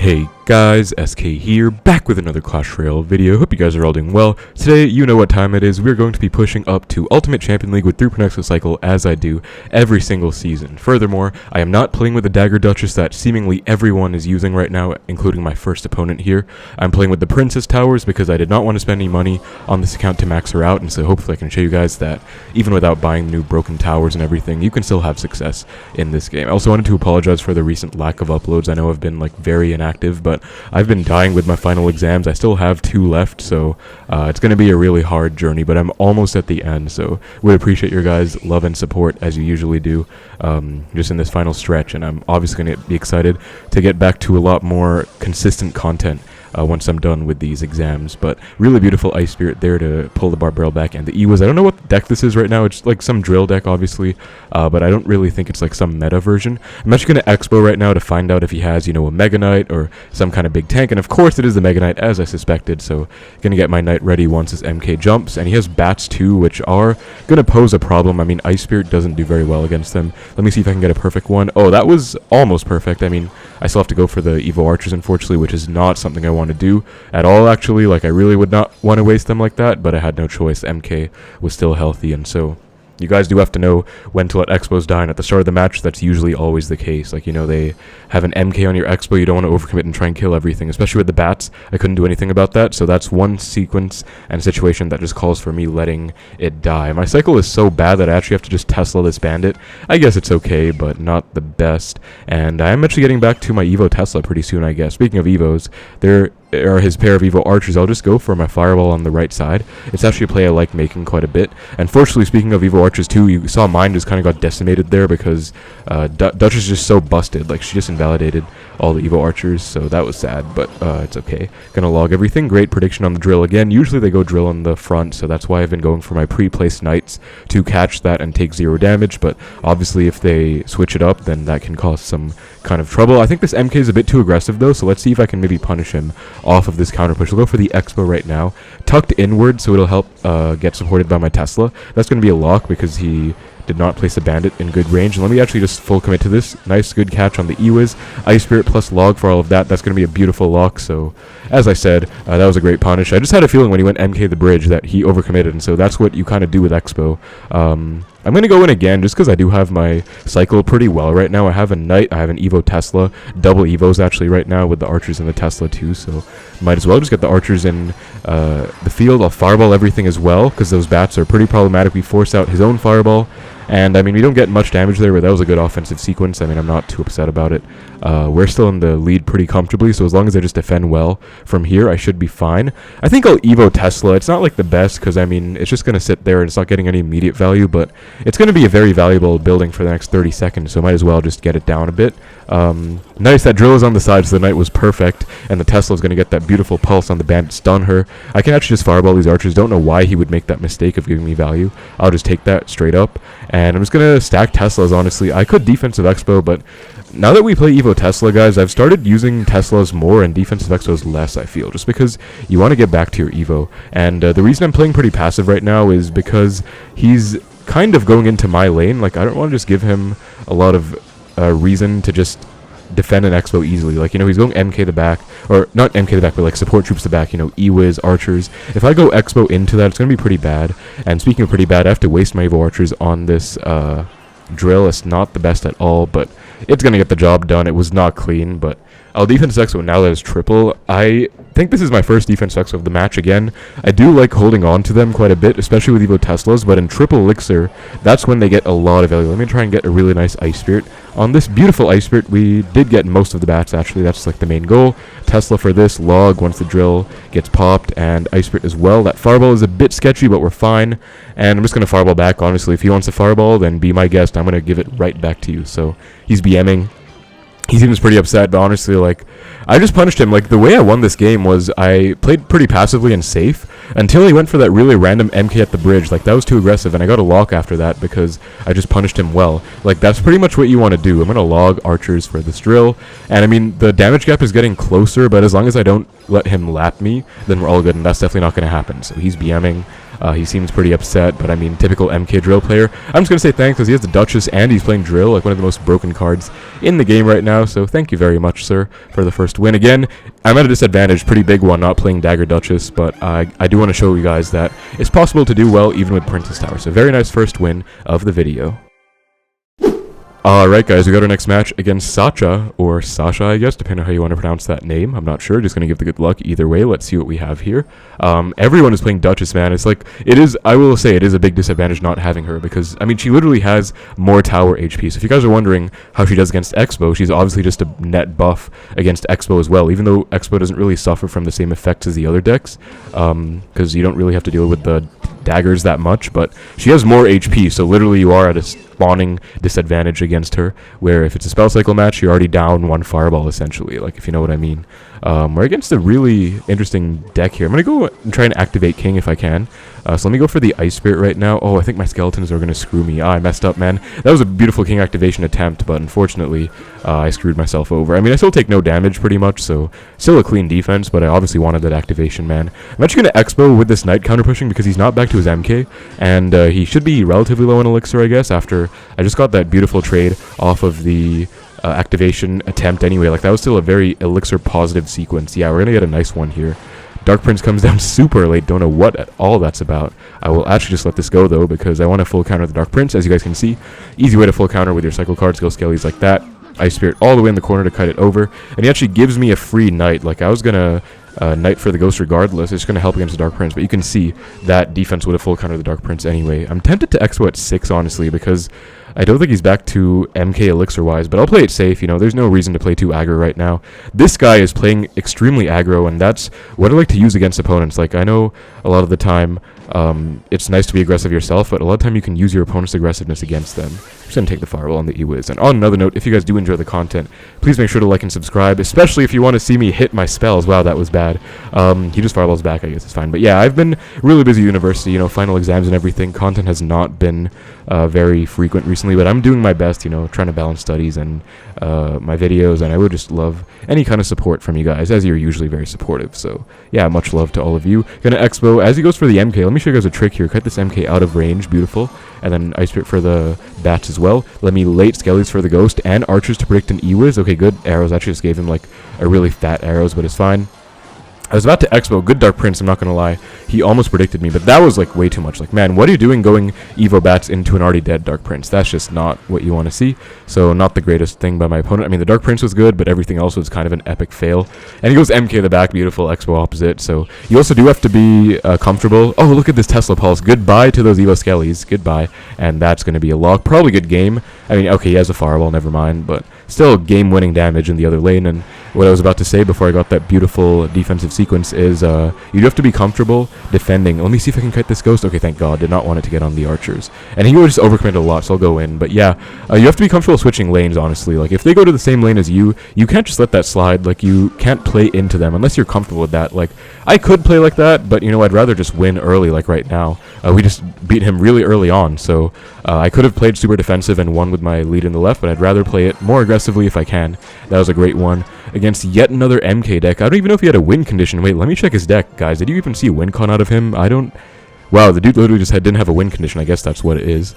Hey guys, SK here, back with another Clash Royale video. Hope you guys are all doing well. Today, you know what time it is. We're going to be pushing up to Ultimate Champion League with 3.0 Xbow Cycle, as I do every single season. Furthermore, I am not playing with the Dagger Duchess that seemingly everyone is using right now, including my first opponent here. I'm playing with the Princess Towers because I did not want to spend any money on this account to max her out, and so hopefully I can show you guys that even without buying new broken towers and everything, you can still have success in this game. I also wanted to apologize for the recent lack of uploads. I know I've been very inactive, but I've been dying with my final exams. I still have 2 left, so it's going to be a really hard journey, but I'm almost at the end, so would appreciate your guys' love and support as you usually do, just in this final stretch, and I'm obviously going to be excited to get back to a lot more consistent content once I'm done with these exams. But really beautiful Ice Spirit there to pull the Barbarrel back, and the Ewas. I don't know what deck this is right now. It's like some drill deck, obviously, but I don't really think it's like some meta version. I'm actually going to Expo right now to find out if he has, you know, a Mega Knight or some kind of big tank, and of course it is the Mega Knight, as I suspected, so going to get my Knight ready once this MK jumps, and he has Bats too, which are going to pose a problem. I mean, Ice Spirit doesn't do very well against them. Let me see if I can get a perfect one. Oh, that was almost perfect. I mean, I still have to go for the Evo Archers, unfortunately, which is not something I want to do at all, actually. Like, I really would not want to waste them like that, but I had no choice. MK was still healthy, and so you guys do have to know when to let Expos die, and at the start of the match, that's usually always the case. Like, you know, they have an MK on your Expo, you don't want to overcommit and try and kill everything, especially with the Bats. I couldn't do anything about that, so that's one sequence and situation that just calls for me letting it die. My cycle is so bad that I actually have to just Tesla this bandit. I guess it's okay, but not the best, and I am actually getting back to my Evo Tesla pretty soon, I guess. Speaking of Evos, there are his pair of Evo Archers. I'll just go for my Fireball on the right side. It's actually a play I like making quite a bit. And fortunately, speaking of Evo Archers too, you saw mine just kind of got decimated there because Dutch is just so busted. Like, she just invalidated all the Evo Archers, so that was sad, but it's okay. Gonna log everything. Great prediction on the drill again. Usually they go drill on the front, so that's why I've been going for my pre-placed Knights to catch that and take 0 damage, but obviously if they switch it up, then that can cause some kind of trouble. I think this MK is a bit too aggressive though, so let's see if I can maybe punish him off of this counter push. We'll go for the Expo right now, tucked inward, so it'll help get supported by my Tesla. That's going to be a lock because he did not place a bandit in good range. And let me actually just full commit to this. Nice, good catch on the Ewiz. Ice Spirit plus log for all of that. That's going to be a beautiful lock. So, as I said, that was a great punish. I just had a feeling when he went MK the bridge that he overcommitted, and so that's what you kind of do with Expo. I'm going to go in again just because I do have my cycle pretty well right now. I have a Knight, I have an Evo Tesla, double Evos actually right now with the Archers and the Tesla too, so might as well just get the Archers in the field. I'll Fireball everything as well because those Bats are pretty problematic. We force out his own Fireball, and I mean, we don't get much damage there, but that was a good offensive sequence. I mean, I'm not too upset about it. We're still in the lead pretty comfortably, so as long as I just defend well from here, I should be fine. I think I'll Evo Tesla. It's not like the best because, I mean, it's just going to sit there and it's not getting any immediate value, but it's going to be a very valuable building for the next 30 seconds, so might as well just get it down a bit. Nice, that drill is on the side, so the Knight was perfect, and the Tesla is going to get that beautiful pulse on the bandit, stun her. I can actually just Fireball these Archers. Don't know why he would make that mistake of giving me value. I'll just take that straight up, and I'm just going to stack Teslas, honestly. I could defensive Expo, but now that we play Evo Tesla, guys, I've started using Teslas more and defensive Expos less, I feel, just because you want to get back to your Evo. And the reason I'm playing pretty passive right now is because he's kind of going into my lane. Like, I don't want to just give him a lot of reason to just defend an Expo easily. Like, you know, he's going MK the back, or not MK the back, but like support troops the back, you know, Ewiz, Archers. If I go Expo into that, it's going to be pretty bad. And speaking of pretty bad, I have to waste my Evo Archers on this drill. It's not the best at all, but it's going to get the job done. It was not clean, but I'll defense Expo now that it's triple. I think this is my first defense Expo of the match again. I do like holding on to them quite a bit, especially with Evo Teslas, but in triple Elixir, that's when they get a lot of value. Let me try and get a really nice Ice Spirit. On this beautiful Ice Spirit, we did get most of the Bats, actually. That's like the main goal. Tesla for this, log once the drill gets popped, and Ice Spirit as well. That Fireball is a bit sketchy, but we're fine. And I'm just going to Fireball back, honestly. If he wants a Fireball, then be my guest. I'm going to give it right back to you. So he's BMing. He seems pretty upset, but honestly, like, I just punished him. Like, the way I won this game was I played pretty passively and safe. until he went for that really random MK at the bridge. Like, that was too aggressive, and I got a lock after that because I just punished him well. Like, that's pretty much what you want to do. I'm going to log archers for this drill, and I mean, the damage gap is getting closer, but as long as I don't let him lap me, then we're all good, and that's definitely not going to happen. So he's BMing. He seems pretty upset, but I mean, typical MK drill player. I'm just going to say thanks because he has the Duchess and he's playing drill, like one of the most broken cards in the game right now. So thank you very much, sir, for the first win. Again, I'm at a disadvantage, pretty big one, not playing Dagger Duchess, but I do want to show you guys that it's possible to do well even with Princess Tower. So very nice first win of the video. Alright guys, we got our next match against Sacha, or Sasha I guess, depending on how you want to pronounce that name. I'm not sure, just going to give the good luck either way. Let's see what we have here. Everyone is playing Duchess, man. It's like, I will say it is a big disadvantage not having her, because, I mean, she literally has more tower HP. So if you guys are wondering how she does against Xbow, she's obviously just a net buff against Xbow as well, even though Xbow doesn't really suffer from the same effects as the other decks, because you don't really have to deal with the daggers that much, but she has more HP, so literally you are at a spawning disadvantage against her, where if it's a spell cycle match, you're already down one fireball essentially, like, if you know what I mean. We're against a really interesting deck here. I'm gonna go and try and activate King if I can. So let me go for the Ice Spirit right now. Oh, I think my skeletons are gonna screw me. I messed up, man. That was a beautiful King activation attempt, but unfortunately, I screwed myself over. I mean, I still take no damage pretty much, so still a clean defense, but I obviously wanted that activation, man. I'm actually gonna Expo with this Knight counter pushing because he's not back to his MK, and he should be relatively low in Elixir, I guess, after I just got that beautiful trade off of the activation attempt anyway. Like, that was still a very Elixir positive sequence. Yeah, we're gonna get a nice one here. Dark Prince comes down super late, don't know what at all that's about. I will actually just let this go though, because I want to full counter the Dark Prince, as you guys can see. Easy way to full counter with your cycle cards, go Skeles like that. Ice Spirit all the way in the corner to kite it over, and he actually gives me a free Knight. Like, I was gonna Knight for the Ghost regardless. It's gonna help against the Dark Prince, but you can see that defense would have full countered the Dark Prince anyway. I'm tempted to Expo at 6 honestly, because I don't think he's back to MK Elixir wise, but I'll play it safe, you know, there's no reason to play too aggro right now. This guy is playing extremely aggro, and that's what I like to use against opponents. Like, I know a lot of the time, it's nice to be aggressive yourself, but a lot of the time you can use your opponent's aggressiveness against them. I'm just gonna take the Fireball on the E-Wiz. And on another note, if you guys do enjoy the content, please make sure to like and subscribe, especially if you want to see me hit my spells. Wow, that was bad. He just Fireballs back, I guess it's fine. But yeah, I've been really busy at university, you know, final exams and everything. Content has not been very frequent recently, but I'm doing my best, you know, trying to balance studies and my videos, and I would just love any kind of support from you guys, as you're usually very supportive. So yeah, much love to all of you. Gonna Expo as he goes for the MK. Let me show you guys a trick here. Cut this MK out of range, beautiful, and then Ice Spirit for the bats as well. Let me late Skeles for the Ghost and Archers to predict an E-Wiz. Okay, good arrows. Actually just gave him like a really fat arrows, but it's fine. I was about to Expo, good Dark Prince, I'm not gonna lie. He almost predicted me, but that was like way too much. Like, man, what are you doing going Evo Bats into an already dead Dark Prince? That's just not what you want to see. So not the greatest thing by my opponent. I mean, the Dark Prince was good, but everything else was kind of an epic fail. And he goes MK the back, beautiful, Expo opposite. So you also do have to be comfortable. Oh, look at this Tesla Pulse. Goodbye to those Evo Skeles. Goodbye. And that's going to be a lock. Probably good game. I mean, okay, he has a Fireball, never mind, but still game-winning damage in the other lane. And what I was about to say before I got that beautiful defensive sequence is you do have to be comfortable defending. Let me see if I can kite this Ghost. Okay, thank God. Did not want it to get on the Archers. And he would just overcommit a lot, so I'll go in. But yeah, you have to be comfortable switching lanes, honestly. Like, if they go to the same lane as you, you can't just let that slide. Like, you can't play into them unless you're comfortable with that. Like, I could play like that, but, you know, I'd rather just win early, like right now. We just beat him really early on, so I could have played super defensive and won with my lead in the left, but I'd rather play it more aggressively if I can. That was a great one against yet another MK deck. I don't even know if he had a win condition. Wait, let me check his deck, guys. Did you even see a win con out of him? I don't... Wow, the dude literally just didn't have a win condition. I guess that's what it is.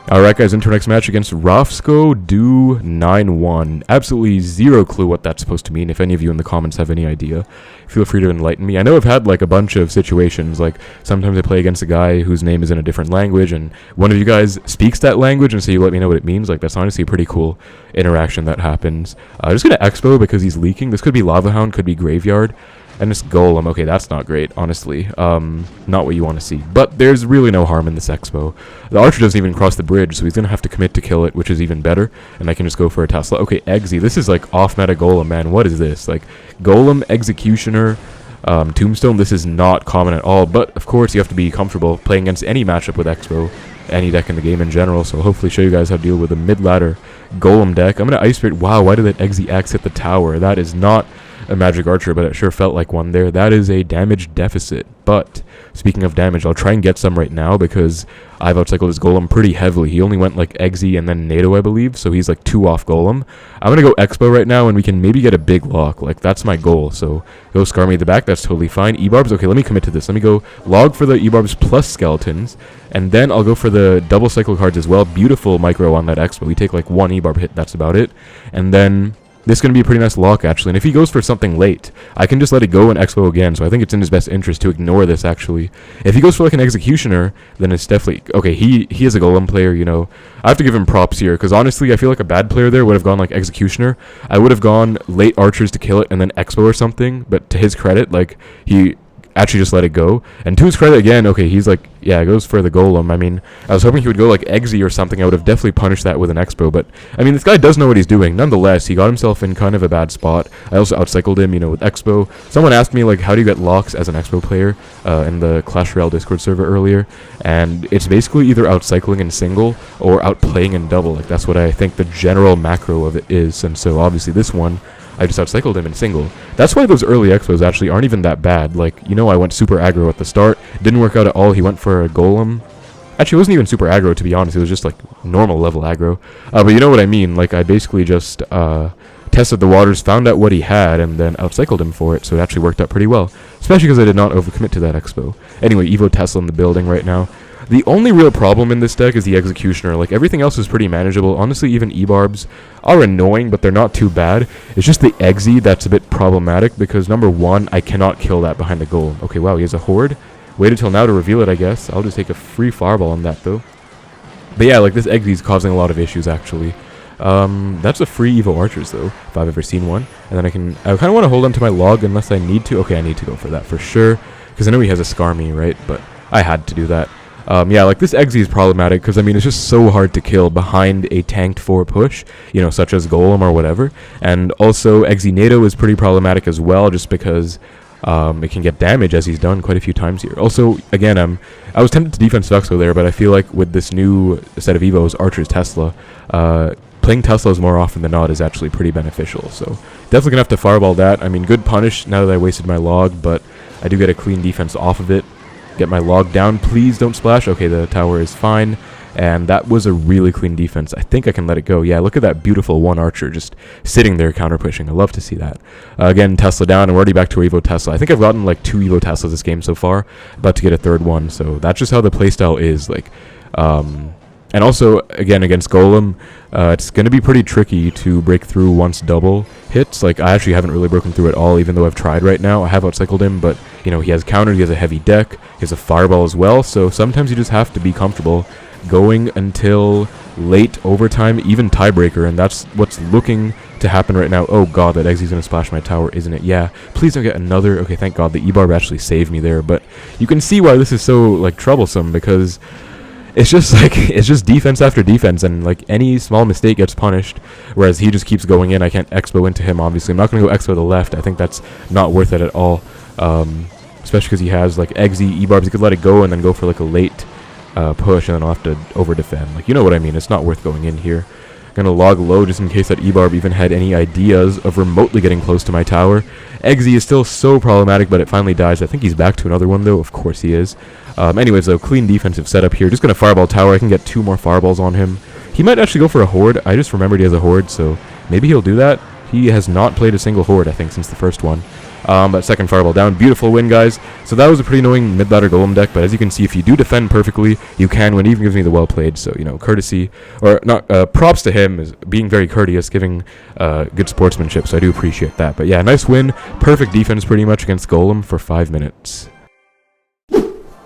Alright guys, into our next match against Rofsco Do 9-1. Absolutely zero clue what that's supposed to mean. If any of you in the comments have any idea, feel free to enlighten me. I know I've had like a bunch of situations, like sometimes I play against a guy whose name is in a different language and one of you guys speaks that language and so you let me know what it means. Like, that's honestly a pretty cool interaction that happens. I'm just gonna Expo because he's leaking. This could be Lava Hound, could be Graveyard. And this Golem, okay, that's not great, honestly. Not what you want to see. But there's really no harm in this Expo. The Archer doesn't even cross the bridge, so he's going to have to commit to kill it, which is even better. And I can just go for a Tesla. Okay, Exe. This is like off-meta Golem, man. What is this? Like, Golem, Executioner, Tombstone. This is not common at all. But, of course, you have to be comfortable playing against any matchup with Expo. Any deck in the game in general. So hopefully show you guys how to deal with a mid-ladder Golem deck. I'm going to Ice Spirit. Wow, why did that Exe X hit the tower? That is not a magic archer, but it sure felt like one there. That is a damage deficit. But speaking of damage, I'll try and get some right now because I've outcycled his Golem pretty heavily. He only went like Exe and then Nado, I believe, so he's like 2 off Golem. I'm gonna go Xbow right now, and we can maybe get a big lock. Like, that's my goal. So go Scar me at the back. That's totally fine. EBarbs. Okay, let me commit to this. Let me go log for the EBarbs plus skeletons, and then I'll go for the double cycle cards as well. Beautiful micro on that Xbow. We take like 1 EBarb hit. That's about it. And then this is going to be a pretty nice lock, actually. And if he goes for something late, I can just let it go and Xbow again. So I think it's in his best interest to ignore this, actually. If he goes for like an Executioner, then it's definitely... Okay, he is a Golem player, you know. I have to give him props here, because honestly, I feel like a bad player there would have gone like Executioner. I would have gone late Archers to kill it and then Xbow or something. But to his credit, like, he actually just let it go. And to his credit again, okay, he's like, yeah, it goes for the Golem. I mean, I was hoping he would go like Exe or something. I would have definitely punished that with an Xbow, but I mean, this guy does know what he's doing. Nonetheless, he got himself in kind of a bad spot. I also outcycled him, you know, with Xbow. Someone asked me, like, how do you get locks as an Xbow player in the Clash Royale Discord server earlier, and it's basically either outcycling in single or outplaying in double. Like, that's what I think the general macro of it is, and so obviously this one, I just outcycled him in single. That's why those early Xbows actually aren't even that bad. Like, you know, I went super aggro at the start. Didn't work out at all. He went for a Golem. Actually, it wasn't even super aggro, to be honest. It was just, like, normal level aggro. But you know what I mean. Like, I basically just tested the waters, found out what he had, and then outcycled him for it. So it actually worked out pretty well. Especially because I did not overcommit to that Xbow. Anyway, Evo Tesla in the building right now. The only real problem in this deck is the Executioner. Like, everything else is pretty manageable. Honestly, even EBarbs are annoying, but they're not too bad. It's just the Exe that's a bit problematic, because number one, I cannot kill that behind the goal. Okay, wow, he has a Horde. Waited till now to reveal it, I guess. I'll just take a free fireball on that, though. But yeah, like, this Exe is causing a lot of issues, actually. That's a free Evo Archers, though, if I've ever seen one. And then I kind of want to hold on to my log unless I need to. Okay, I need to go for that for sure, because I know he has a Scar me, right? But I had to do that. Yeah, like, this Exe is problematic because, I mean, it's just so hard to kill behind a tanked 4 push, you know, such as Golem or whatever. And also, ExeNado is pretty problematic as well, just because it can get damage, as he's done quite a few times here. Also, again, I was tempted to defense Vuxo there, but I feel like with this new set of Evos, Archers, Tesla, playing Teslas more often than not is actually pretty beneficial. So, definitely gonna have to fireball that. I mean, good punish now that I wasted my log, but I do get a clean defense off of it. Get my log down, please don't splash. Okay, the tower is fine, and that was a really clean defense. I think I can let it go. Yeah, look at that beautiful 1 Archer just sitting there counter pushing. I love to see that. Again, Tesla down, and we're already back to Evo Tesla. I think I've gotten like 2 Evo Teslas this game so far, about to get a 3rd one, so that's just how the playstyle is. Like, and also, again, against Golem, it's going to be pretty tricky to break through once double hits. Like, I actually haven't really broken through at all, even though I've tried right now. I have outcycled him, but, you know, he has countered, he has a heavy deck, he has a fireball as well, so sometimes you just have to be comfortable going until late overtime, even tiebreaker, and that's what's looking to happen right now. Oh god, that Exe's going to splash my tower, isn't it? Yeah, please don't get another. Okay, thank god, the EBarb actually saved me there, but you can see why this is so, like, troublesome, because it's just like, it's just defense after defense, and like any small mistake gets punished, whereas he just keeps going in. I can't Xbow into him, obviously. I'm not going to go Xbow the left. I think that's not worth it at all, especially because he has like Exe, EBarbs. He could let it go and then go for like a late push, and then I'll have to over defend. Like, you know what I mean. It's not worth going in here. I'm going to log low just in case that EBarb even had any ideas of remotely getting close to my tower. Exe is still so problematic, but it finally dies. I think he's back to another one, though. Of course he is. Anyways, though, clean defensive setup here. Just going to fireball tower. I can get 2 more fireballs on him. He might actually go for a Horde. I just remembered he has a Horde, so maybe he'll do that. He has not played a single Horde, I think, since the first one. But second fireball down. Beautiful win, guys. So that was a pretty annoying mid-ladder Golem deck, but as you can see, if you do defend perfectly, you can win. Even gives me the well played, so, you know, courtesy, or not, props to him is being very courteous, giving good sportsmanship, so I do appreciate that. But yeah, nice win. Perfect defense pretty much against Golem for 5 minutes.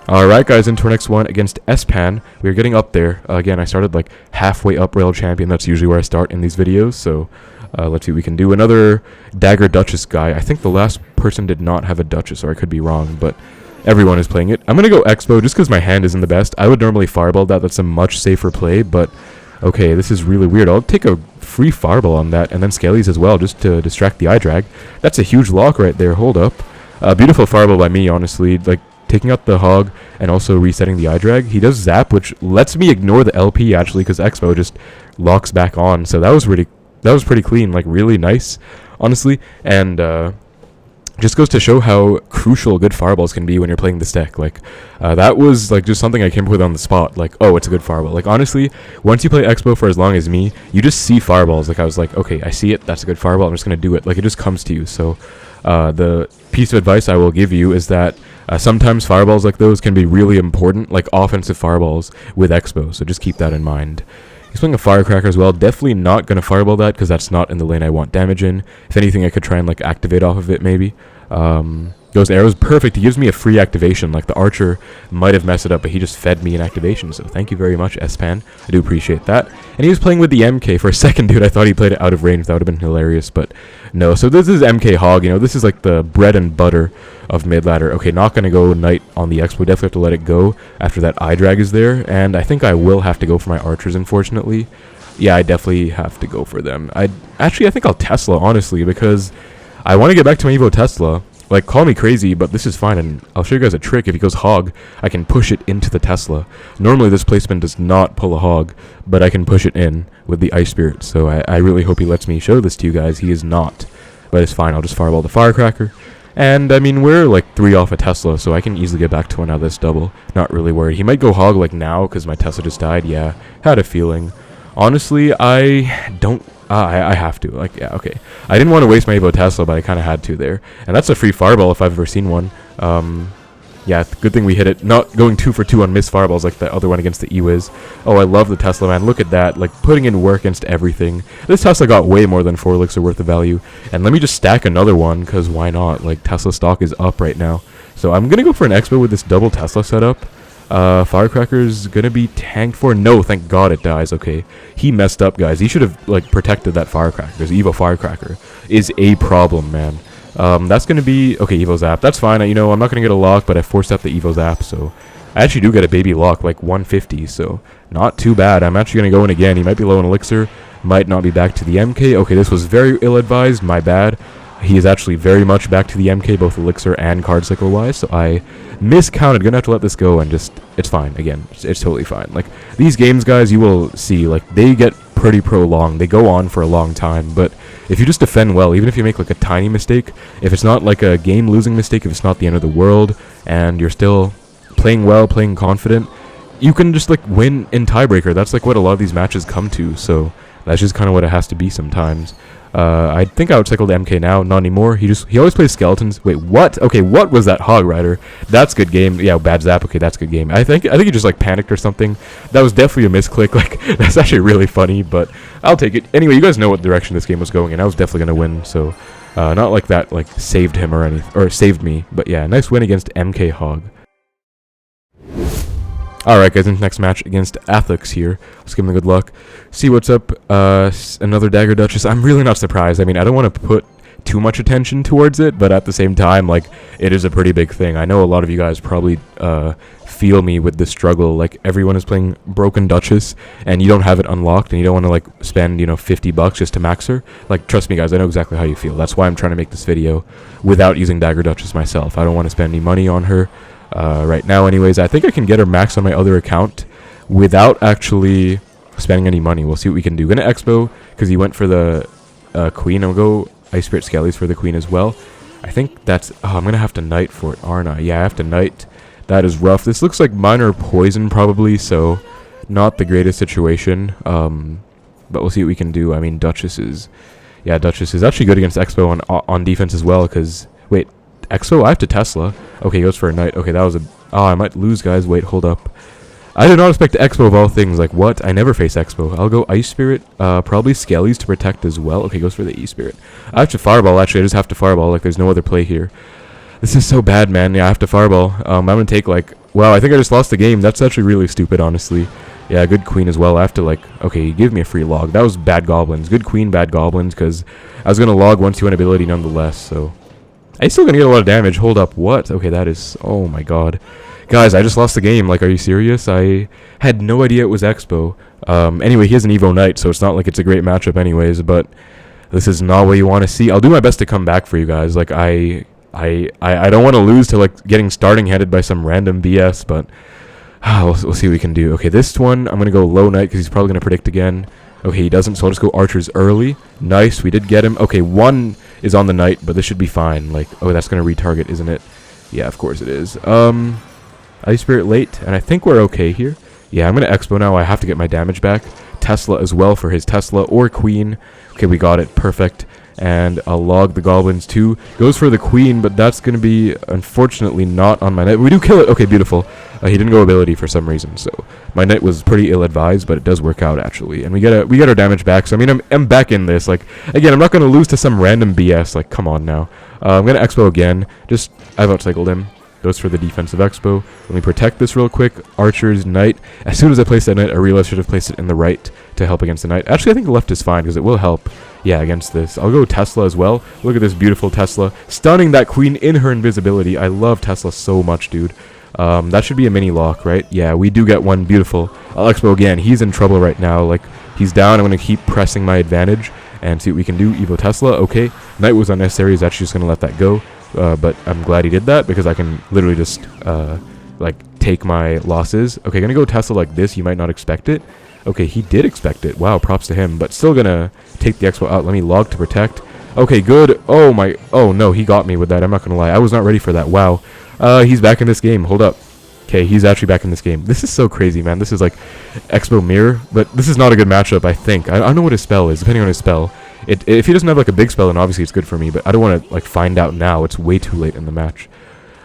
Alright guys, into our next one against Espan. We're getting up there. Again, I started like halfway up Royale Champion. That's usually where I start in these videos, so let's see what we can do. Another Dagger Duchess guy. I think the last person did not have a Duchess, or I could be wrong, but everyone is playing it. I'm going to go Xbow just because my hand isn't the best. I would normally fireball that. That's a much safer play, but okay, this is really weird. I'll take a free fireball on that, and then Skeles as well, just to distract the eye drag. That's a huge lock right there. Hold up. Beautiful fireball by me, honestly. Like, taking out the hog and also resetting the eye drag. He does zap, which lets me ignore the LP actually, because Xbow just locks back on. So that was pretty clean, like really nice, honestly. And just goes to show how crucial good fireballs can be when you're playing this deck. Like, that was like just something I came up with on the spot. Like, oh, it's a good fireball. Like, honestly, once you play Xbow for as long as me, you just see fireballs. Like, I was like, okay, I see it. That's a good fireball. I'm just gonna do it. Like, it just comes to you. So, the piece of advice I will give you is that sometimes fireballs like those can be really important, like offensive fireballs with Xbow. So just keep that in mind. He's playing a Firecracker as well. Definitely not going to fireball that because that's not in the lane I want damage in. If anything, I could try and like activate off of it maybe. Those arrows, perfect. He gives me a free activation. Like the archer might have messed it up, but he just fed me an activation. So thank you very much, S-Pan. I do appreciate that. And he was playing with the MK for a second, dude. I thought he played it out of range. That would have been hilarious, but no. So this is MK Hog. You know, this is like the bread and butter of mid ladder. Okay, not going to go Knight on the Xbow. Definitely have to let it go after that eye drag is there. And I think I will have to go for my archers, unfortunately. Yeah, I definitely have to go for them. I think I'll Tesla, honestly, because I want to get back to my Evo Tesla. Like, call me crazy, but this is fine, and I'll show you guys a trick. If he goes Hog, I can push it into the Tesla. Normally, this placement does not pull a Hog, but I can push it in with the Ice Spirit, so I really hope he lets me show this to you guys. He is not, but it's fine. I'll just fireball the Firecracker. And, I mean, we're, like, 3 off a Tesla, so I can easily get back to one out of this double. Not really worried. He might go Hog, like, now, because my Tesla just died. Yeah, had a feeling. Honestly, I don't... I have to. Like, yeah, okay. I didn't want to waste my Evo Tesla, but I kind of had to there. And that's a free fireball if I've ever seen one. Yeah, good thing we hit it. Not going 2 for 2 on missed fireballs like the other one against the E-Wiz. Oh, I love the Tesla, man. Look at that. Like, putting in work against everything. This Tesla got way more than 4 elixir worth of value. And let me just stack another one, because why not? Like, Tesla stock is up right now. So I'm going to go for an Xbow with this double Tesla setup. Firecracker's gonna be tanked for. No, thank God it dies. Okay, he messed up, guys. He should have like protected that Firecracker. Because Evo Firecracker is a problem, man. That's gonna be okay. Evo Zap. That's fine. You know, I'm not gonna get a lock, but I forced up the Evo Zap, so I actually do get a baby lock, like 150. So not too bad. I'm actually gonna go in again. He might be low in elixir. Might not be back to the MK. Okay, this was very ill-advised. My bad. He is actually very much back to the MK, both elixir and card cycle wise, so I miscounted. Gonna have to let this go and just, it's fine. Again, it's totally fine. Like, these games, guys, you will see, like, they get pretty prolonged. They go on for a long time, but if you just defend well, even if you make, like, a tiny mistake, if it's not, like, a game-losing mistake, if it's not the end of the world, and you're still playing well, playing confident, you can just, like, win in tiebreaker. That's, like, what a lot of these matches come to, so that's just kind of what it has to be sometimes. I think I would cycle the MK now, not anymore. He always plays skeletons. Wait, what? Okay, what was that Hog Rider? That's good game. Yeah, bad zap. Okay, that's good game. I think he just like panicked or something. That was definitely a misclick. Like, that's actually really funny, but I'll take it. Anyway, you guys know what direction this game was going in. I was definitely gonna win, so not like that like saved him or anything, or saved me. But yeah, nice win against MK Hog. Alright guys, in the next match against Athix here. Let's give him good luck. See what's up. Another Dagger Duchess. I'm really not surprised. I mean, I don't want to put too much attention towards it, but at the same time, like, it is a pretty big thing. I know a lot of you guys probably feel me with this struggle. Like, everyone is playing Broken Duchess, and you don't have it unlocked, and you don't want to, like, spend, you know, $50 just to max her. Like, trust me guys, I know exactly how you feel. That's why I'm trying to make this video without using Dagger Duchess myself. I don't want to spend any money on her. Right now anyways. I think I can get her max on my other account without actually spending any money. We'll see what we can do. Gonna Xbow because he went for the queen. I'll go Ice Spirit Skeles for the queen as well. I think that's... Oh, I'm gonna have to Knight for it, aren't I? Yeah, I have to Knight. That is rough. This looks like minor poison probably, so not the greatest situation. But we'll see what we can do. I mean, Duchess is... Yeah, Duchess is actually good against Xbow on defense as well, because... Wait, Xbow? I have to Tesla. Okay, he goes for a Knight. Okay, that was a... Oh, I might lose, guys. Wait, hold up. I did not expect Xbow of all things. Like, what? I never face Xbow. I'll go Ice Spirit. Probably Skeles to protect as well. Okay, goes for the E-Spirit. I have to Fireball, actually. I just have to Fireball. Like, there's no other play here. This is so bad, man. Yeah, I have to Fireball. I'm going to take, like... Wow, I think I just lost the game. That's actually really stupid, honestly. Yeah, good queen as well. I have to, like... Okay, give me a free log. That was bad goblins. Good queen, bad goblins, because I was going to log 1-2 ability nonetheless, so... I'm still gonna get a lot of damage. Hold up, what? Okay, that is... Oh my god. Guys, I just lost the game. Like, are you serious? I had no idea it was Xbow. Anyway, he has an Evo Knight, so it's not like it's a great matchup anyways, but this is not what you want to see. I'll do my best to come back for you guys. Like, I don't want to lose to, like, getting starting headed by some random BS, but we'll see what we can do. Okay, this one, I'm gonna go low Knight, because he's probably gonna predict again. Okay, he doesn't, so I'll just go archers early. Nice, we did get him. Okay, one is on the knight, but this should be fine. Like, oh, that's going to retarget, isn't it? Yeah, of course it is. Ice Spirit late, and I think we're okay here. Yeah, I'm going to Expo now. I have to get my damage back. Tesla as well for his Tesla or Queen. Okay, we got it. Perfect. And I'll log the goblins too. Goes for the Queen, but that's going to be, unfortunately, not on my knight. We do kill it. Okay, beautiful. He didn't go ability for some reason, so my knight was pretty ill-advised, but it does work out, actually. And we get our damage back, so I mean, I'm back in this. Like, again, I'm not going to lose to some random BS. Like, come on now. I'm going to Expo again. I've outcycled him. Goes for the defensive Expo. Let me protect this real quick. Archers, knight. As soon as I placed that knight, I realized I should have placed it in the right to help against the knight. Actually, I think the left is fine, because it will help. Yeah, against this. I'll go Tesla as well. Look at this beautiful Tesla. Stunning that Queen in her invisibility. I love Tesla so much, dude. That should be a mini lock, right? Yeah, we do get one. Beautiful. I'll Expo again. He's in trouble right now. Like, he's down. I'm going to keep pressing my advantage and see what we can do. Evo Tesla. Okay. Knight was unnecessary. He's actually just going to let that go. But I'm glad he did that because I can literally just, like, take my losses. Okay, going to go Tesla like this. You might not expect it. Okay, he did expect it. Wow, props to him. But still going to take the Expo out. Let me log to protect. Okay, good. Oh, my. Oh, no, he got me with that. I'm not going to lie. I was not ready for that. Wow. He's back in this game. Hold up. Okay, he's actually back in this game. This is so crazy, man. This is like Expo Mirror, but this is not a good matchup, I think. I don't know what his spell is, depending on his spell. If he doesn't have like a big spell, then obviously it's good for me, but I don't want to like find out now. It's way too late in the match.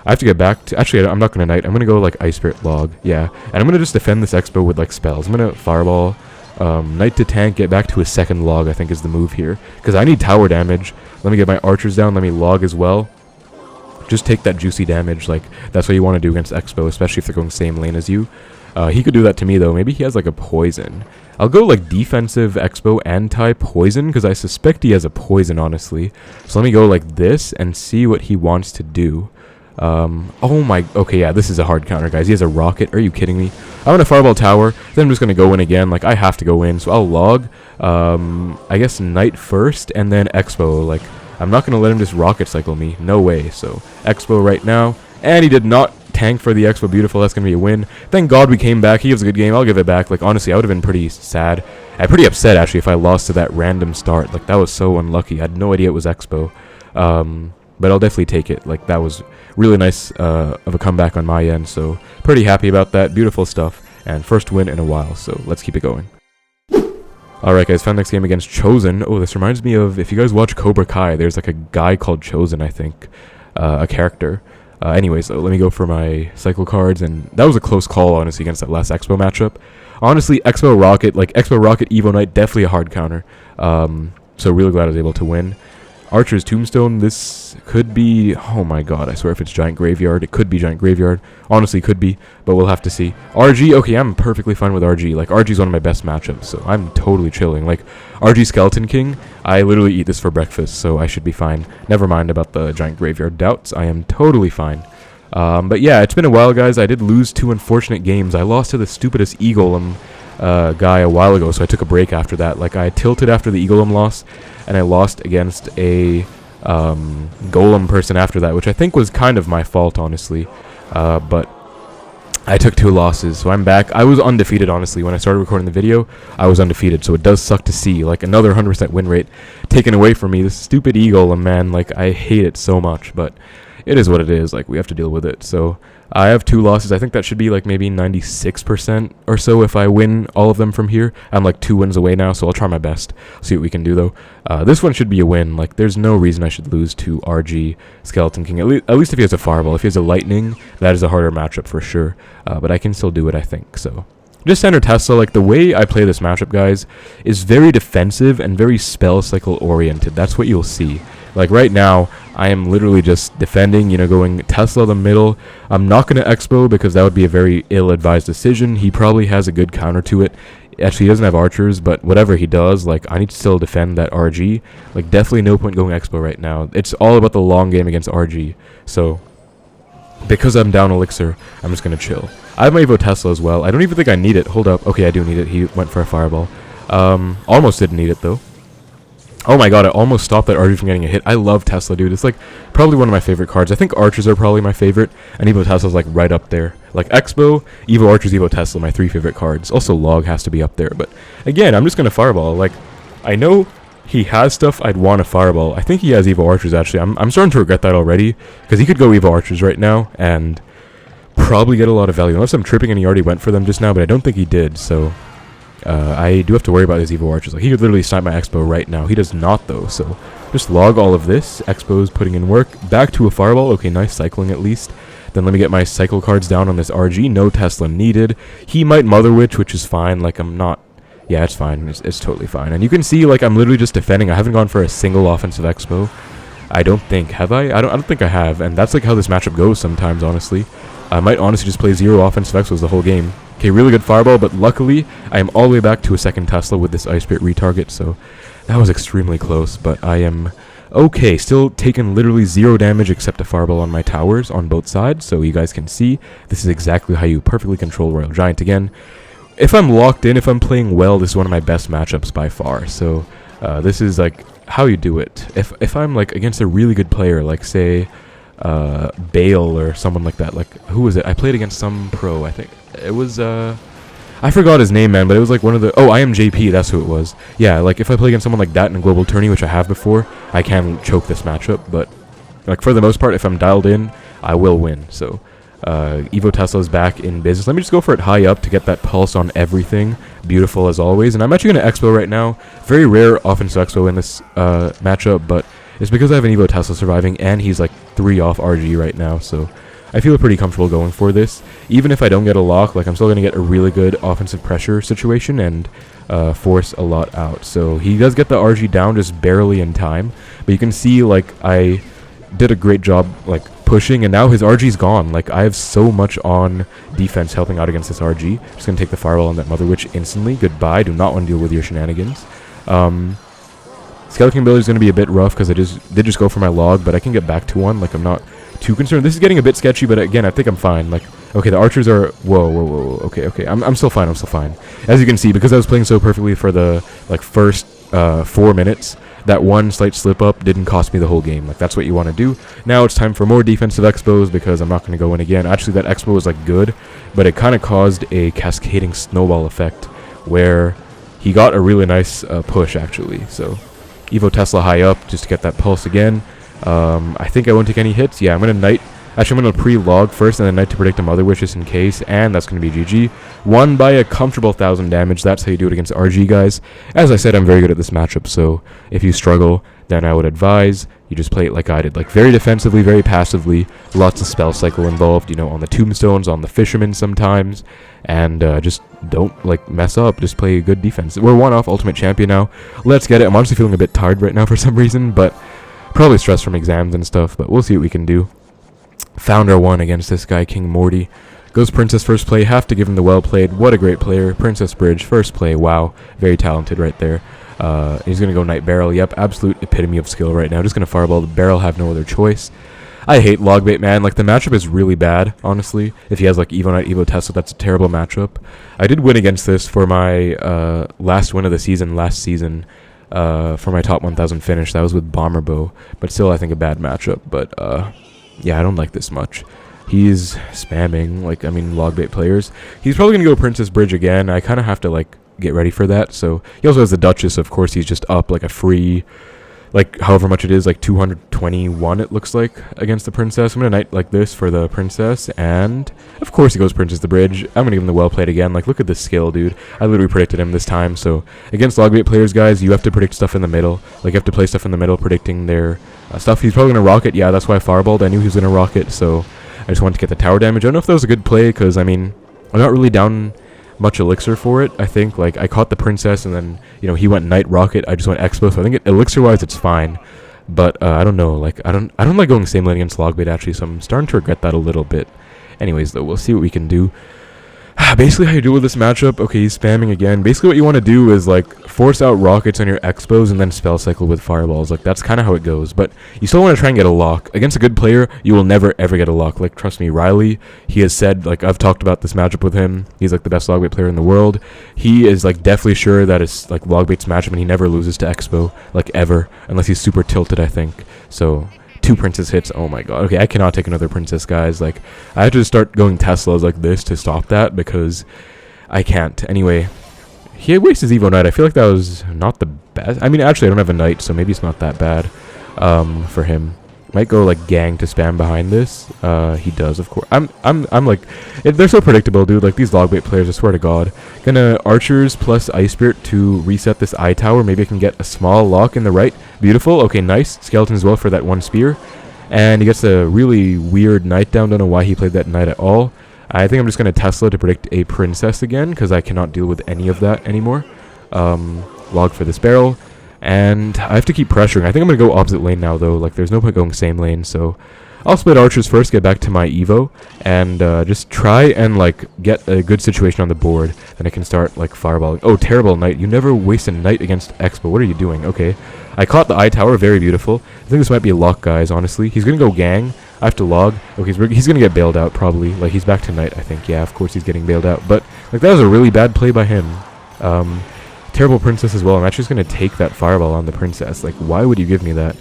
I have to get back to... Actually, I'm not going to knight. I'm going to go like Ice Spirit log. Yeah, and I'm going to just defend this Expo with like spells. I'm going to Fireball, knight to tank, get back to a second log, I think is the move here. Because I need tower damage. Let me get my archers down. Let me log as well. Just take that juicy damage. Like, that's what you want to do against Expo, especially if they're going same lane as you. He could do that to me, though. Maybe he has like a poison. I'll go like defensive Expo anti-poison, because I suspect he has a poison, honestly. So let me go like this and see what he wants to do. Oh my... Okay, yeah, this is a hard counter, guys. He has a rocket. Are you kidding me? I'm going to Fireball Tower. Then I'm just going to go in again. Like, I have to go in. So I'll log, I guess, Knight first, and then Expo. Like, I'm not going to let him just rocket cycle me. No way. So, Expo right now. And he did not tank for the Expo. Beautiful. That's going to be a win. Thank God we came back. He gives a good game. I'll give it back. Like, honestly, I would have been pretty sad. Pretty upset, actually, if I lost to that random start. Like, that was so unlucky. I had no idea it was Expo. But I'll definitely take it. Like, that was really nice of a comeback on my end. So, pretty happy about that. Beautiful stuff. And first win in a while. So, let's keep it going. Alright guys, found next game against Chosen. Oh, this reminds me of, if you guys watch Cobra Kai, there's like a guy called Chosen, I think. A character. Anyways, so let me go for my cycle cards, and that was a close call, honestly, against that last Expo matchup. Honestly, Expo Rocket, Evo Knight, definitely a hard counter. So really glad I was able to win. Archer's Tombstone, this could be... Oh my god, I swear if it's Giant Graveyard, it could be Giant Graveyard. Honestly, could be, but we'll have to see. RG, okay, I'm perfectly fine with RG. Like, RG's one of my best matchups, so I'm totally chilling. Like, RG Skeleton King, I literally eat this for breakfast, so I should be fine. Never mind about the Giant Graveyard doubts, I am totally fine. But yeah, it's been a while, guys. I did lose 2 unfortunate games. I lost to the stupidest Golem guy a while ago, so I took a break after that. Like, I tilted after the Golem loss, and I lost against a Golem person after that, which I think was kind of my fault, honestly. But I took 2 losses, so I'm back. I was undefeated, honestly. When I started recording the video, I was undefeated, so it does suck to see, like, another 100% win rate taken away from me. This stupid Golem, man, like, I hate it so much, but it is what it is. Like, we have to deal with it. So I have 2 losses. I think that should be like maybe 96% or so if I win all of them from here. I'm like 2 wins away now, so I'll try my best. See what we can do, though. This one should be a win. Like, there's no reason I should lose to RG Skeleton King. At least if he has a Fireball. If he has a Lightning, that is a harder matchup for sure. But I can still do it, I think. So just center Tesla. Like, the way I play this matchup, guys, is very defensive and very spell cycle oriented. That's what you'll see. Like, right now, I am literally just defending, you know, going Tesla the middle. I'm not going to Expo because that would be a very ill-advised decision. He probably has a good counter to it. Actually, he doesn't have archers, but whatever he does, like, I need to still defend that RG. Like, definitely no point going Expo right now. It's all about the long game against RG. So, because I'm down Elixir, I'm just going to chill. I have my Evo Tesla as well. I don't even think I need it. Hold up. Okay, I do need it. He went for a Fireball. Almost didn't need it, though. Oh my god, I almost stopped that Archer from getting a hit. I love Tesla, dude. It's like probably one of my favorite cards. I think Archers are probably my favorite, and Evo Tesla's like right up there. Like Xbow, Evo Archers, Evo Tesla, my 3 favorite cards. Also Log has to be up there, but again, I'm just gonna Fireball. Like, I know he has stuff I'd want to Fireball. I think he has Evo Archers, actually. I'm starting to regret that already, because he could go Evo Archers right now, and probably get a lot of value. Unless I'm tripping and he already went for them just now, but I don't think he did, so I do have to worry about his Evo Archers. Like, he could literally snipe my Xbow right now. He does not, though, so just log all of this. Xbow's putting in work. Back to a Fireball. Okay, nice cycling at least. Then let me get my cycle cards down on this RG. No Tesla needed. He might Mother Witch, which is fine. Like, I'm not... Yeah, it's fine. It's totally fine. And you can see, like, I'm literally just defending. I haven't gone for a single offensive Xbow. I don't think. Have I? I don't think I have. And that's, like, how this matchup goes sometimes, honestly. I might honestly just play 0 offensive Xbows the whole game. Okay, really good Fireball, but luckily, I am all the way back to a second Tesla with this Ice Spirit retarget, so that was extremely close, but I am okay. Still taking literally 0 damage except a Fireball on my towers on both sides, so you guys can see this is exactly how you perfectly control Royal Giant again. If I'm locked in, if I'm playing well, this is one of my best matchups by far, so this is like how you do it. If I'm like against a really good player, like say Bale or someone like that, like who was it? I played against some pro, I think. It was, I forgot his name, man, but it was like one of the, oh, I am JP, that's who it was. Yeah, like, if I play against someone like that in a global tourney, which I have before, I can choke this matchup, but, like, for the most part, if I'm dialed in, I will win, so, Evo Tesla's back in business. Let me just go for it high up to get that pulse on everything, beautiful as always, and I'm actually going to Expo right now. Very rare offensive Expo in this, matchup, but it's because I have an Evo Tesla surviving, and he's, like, 3 off RG right now, so I feel pretty comfortable going for this. Even if I don't get a lock, like I'm still going to get a really good offensive pressure situation and force a lot out. So he does get the RG down just barely in time. But you can see like I did a great job like pushing, and now his RG's gone. Like I have so much on defense helping out against this RG. Just going to take the Fireball on that Mother Witch instantly. Goodbye. Do not want to deal with your shenanigans. Skeleton Builder is going to be a bit rough because I did just go for my log, but I can get back to one. Like I'm not too concerned. This is getting a bit sketchy, but again, I think I'm fine. Like, okay, the archers are... Whoa. Okay. I'm still fine. As you can see, because I was playing so perfectly for the, like, first 4 minutes, that one slight slip-up didn't cost me the whole game. Like, that's what you want to do. Now it's time for more defensive Expos, because I'm not going to go in again. Actually, that Expo was, like, good, but it kind of caused a cascading snowball effect, where he got a really nice push, actually. So, Evo Tesla high up, just to get that pulse again. I think I won't take any hits. Yeah, I'm going to Knight. Actually, I'm going to pre-log first and then Knight to predict a Mother Wish just in case. And that's going to be GG. Won by a comfortable 1,000 damage. That's how you do it against RG, guys. As I said, I'm very good at this matchup. So if you struggle, then I would advise you just play it like I did. Like very defensively, very passively. Lots of spell cycle involved, you know, on the tombstones, on the fishermen sometimes. And just don't, like, mess up. Just play good defense. We're 1 off Ultimate Champion now. Let's get it. I'm honestly feeling a bit tired right now for some reason, but... Probably stressed from exams and stuff, but we'll see what we can do. Found our 1 against this guy, King Morty. Goes Princess first play. Have to give him the well played. What a great player. Princess Bridge, first play. Wow. Very talented right there. He's going to go Knight Barrel. Yep, absolute epitome of skill right now. Just going to Fireball the Barrel. Have no other choice. I hate Logbait, man. Like, the matchup is really bad, honestly. If he has, like, Evo Knight, Evo Tesla, that's a terrible matchup. I did win against this for my last win of the season, last season. For my top 1,000 finish. That was with Bomber Bow, but still I think a bad matchup. But yeah, I don't like this much. He's spamming, like, I mean, Logbait players. He's probably gonna go Princess Bridge again. I kind of have to like get ready for that. So he also has the Duchess. Of course, he's just up like a free, like however much it is, like 221 it looks like against the Princess. I'm gonna Knight like this for the Princess, and of course he goes Princess the Bridge. I'm gonna give him the well played again. Like, look at this skill, dude. I literally predicted him this time. So against Logbait players, guys, you have to predict stuff in the middle. Like, you have to play stuff in the middle, predicting their stuff. He's probably gonna rocket. Yeah, that's why I Fireballed. I knew he was gonna rocket, so I just wanted to get the tower damage. I don't know if that was a good play, because I mean, I'm not really down much elixir for it. I think, like, I caught the Princess, and then, you know, he went Knight Rocket. I just went Expo, so I think elixir wise it's fine. But I don't know, like, I don't like going same lane against Logbait, actually, so I'm starting to regret that a little bit. Anyways, though, we'll see what we can do. basically how you deal with this matchup, okay, he's spamming again. Basically what you want to do is, like, force out rockets on your Xbows and then spell cycle with fireballs. Like, that's kind of how it goes. But you still want to try and get a lock. Against a good player, you will never, ever get a lock. Like, trust me, Riley, he has said, like, I've talked about this matchup with him. He's, like, the best Logbait player in the world. He is, like, definitely sure that it's, like, Logbait's matchup, and he never loses to Xbow, like, ever. Unless he's super tilted, I think. So 2 princess hits. Oh my god. Okay, I cannot take another princess, guys. Like, I have to start going Teslas like this to stop that, because I can't. Anyway, he wastes his Evo Knight. I feel like that was not the best. I mean, actually, I don't have a Knight, so maybe it's not that bad for him. Might go, like, gang to spam behind this. He does, of course. I'm like, they're so predictable, dude. Like, these Logbait players, I swear to God. Gonna Archers plus Ice Spirit to reset this eye tower. Maybe I can get a small lock in the right. Beautiful. Okay, nice. Skeleton as well for that 1 spear. And he gets a really weird Knight down. Don't know why he played that Knight at all. I think I'm just gonna Tesla to predict a Princess again, because I cannot deal with any of that anymore. Log for this barrel. And I have to keep pressuring. I think I'm going to go opposite lane now, though. Like, there's no point going same lane, so I'll split Archers first, get back to my Evo, and just try and, like, get a good situation on the board. Then I can start, like, fireballing. Oh, terrible Knight. You never waste a Knight against Xbow. What are you doing? Okay. I caught the eye tower. Very beautiful. I think this might be a lock, guys, honestly. He's going to go gang. I have to log. Okay, he's going to get bailed out, probably. Like, he's back to Knight, I think. Yeah, of course he's getting bailed out. But, like, that was a really bad play by him. Terrible princess as well. I'm actually just going to take that fireball on the princess. Like, why would you give me that?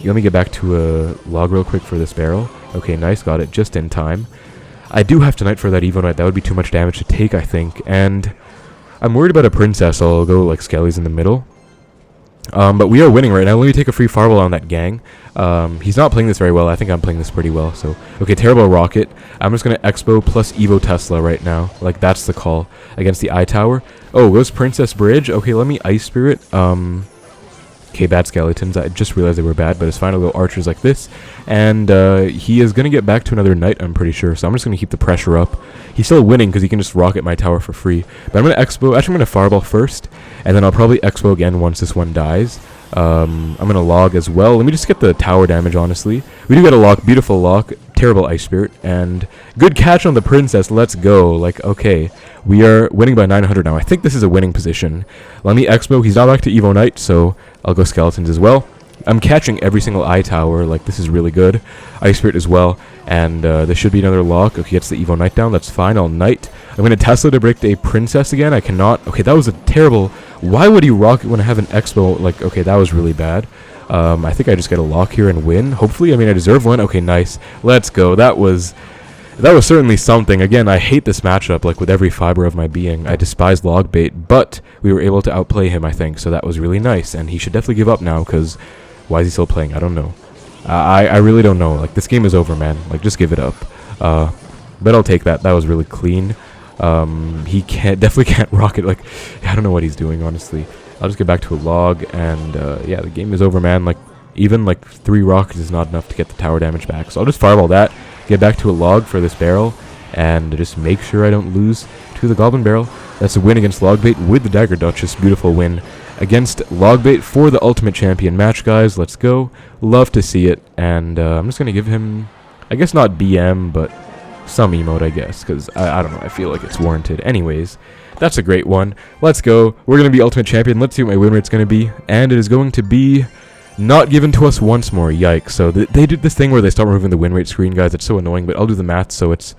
Let me get back to a log real quick for this barrel. Okay, nice. Got it just in time. I do have to Knight for that Evo Knight. That would be too much damage to take, I think. And I'm worried about a princess, so I'll go, like, Skeles in the middle. But we are winning right now. Let me take a free fireball on that gang. He's not playing this very well. I think I'm playing this pretty well. So, okay, terrible rocket. I'm just going to Expo plus Evo Tesla right now. Like, that's the call against the eye tower. Oh, goes Princess Bridge. Okay, let me Ice Spirit. Okay, bad skeletons. I just realized they were bad, but it's fine. I'll go Archers like this. And he is going to get back to another Knight, I'm pretty sure. So I'm just going to keep the pressure up. He's still winning because he can just rocket my tower for free. But I'm going to Expo. Actually, I'm going to Fireball first. And then I'll probably Expo again once this one dies. I'm going to log as well. Let me just get the tower damage, honestly. We do get a lock. Beautiful lock. Terrible Ice Spirit. And good catch on the Princess. Let's go. Like, okay. We are winning by 900 now. I think this is a winning position. Let me Expo. He's not back to Evo Knight, so I'll go Skeletons as well. I'm catching every single eye tower. Like, this is really good. Ice Spirit as well. And there should be another lock. Okay, gets the Evo Knight down. That's fine. I'll Knight. I'm going to Tesla to break a Princess again. I cannot. Okay, that was a terrible... Why would he rocket when I have an Expo? Like, okay, that was really bad. I think I just get a lock here and win. Hopefully, I mean, I deserve one. Okay, nice. Let's go. That was certainly something. Again, I hate this matchup, like, with every fiber of my being. I despise Logbait, but we were able to outplay him, I think, so that was really nice. And he should definitely give up now, because why is he still playing? I don't know. I really don't know. Like, this game is over, man. Like, just give it up. But I'll take that. That was really clean. He definitely can't rocket. Like, I don't know what he's doing, honestly. I'll just get back to a log, and yeah, the game is over, man. Like, even, like, 3 rockets is not enough to get the tower damage back. So I'll just fireball that, get back to a log for this barrel, and just make sure I don't lose to the Goblin barrel. That's a win against Logbait with the Dagger Duchess. Beautiful win against Logbait for the Ultimate Champion match, guys. Let's go. Love to see it. And I'm just going to give him, I guess not BM, but some emote, I guess, because I don't know. I feel like it's warranted. Anyways, that's a great one. Let's go. We're going to be Ultimate Champion. Let's see what my win rate's going to be. And it is going to be not given to us once more. Yikes. So they did this thing where they start removing the win rate screen, guys. It's so annoying, but I'll do the math. So it's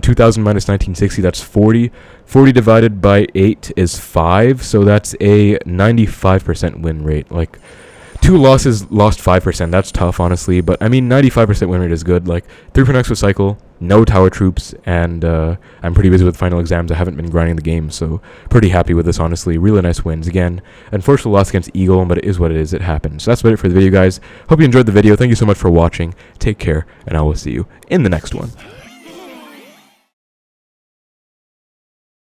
2,000 minus 1960. That's 40. 40 divided by 8 is 5. So that's a 95% win rate. Like, 2 losses, lost 5%. That's tough, honestly. But, I mean, 95% win rate is good. Like, 3.0 Xbow Cycle, no tower troops, and I'm pretty busy with final exams. I haven't been grinding the game, so pretty happy with this, honestly. Really nice wins. Again, unfortunately lost against Eagle, but it is what it is. It happens. So that's about it for the video, guys. Hope you enjoyed the video. Thank you so much for watching. Take care, and I will see you in the next one.